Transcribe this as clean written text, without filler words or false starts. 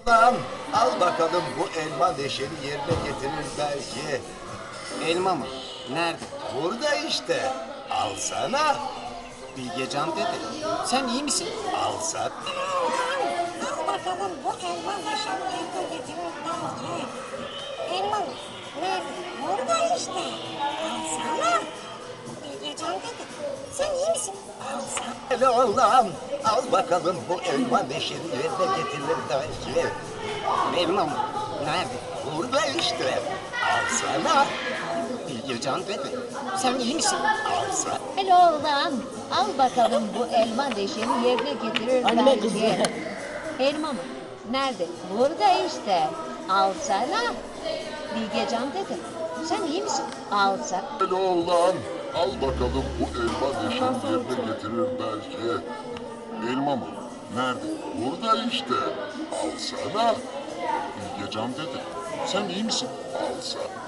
Lan al bakalım, bu elma neşeni yerine getirir belki. Elma mı? Nerede? Burada işte. Alsana. Bilgecan dede. Sen iyi misin? Alsana. Al bakalım, bu elma neşeni yerine getirir belki. Elma mı? Nerede? Burada işte. Alsana. Bilgecan dedi. Sen iyi misin? Alsana. Hele oğlan, al bakalım, bu elma neşeni yerine getirir belki. Elma mı? Nerede? Burada işte. Alsana. Bilgecan dede. Sen iyi misin? Alsana. Hele oğlan, al bakalım, bu elma neşeni yerine getirir Anne belki. kızı. Elma mı? Nerede? Burada işte. Alsana. Bilgecan dedi. Sen iyi misin? Alsana. Hele oğlan, al bakalım, bu elma neşeni yerine getirir belki. Elma mı? Nerede? Burada işte. Alsana. Bilgecan dede. Sen iyi misin? Alsana.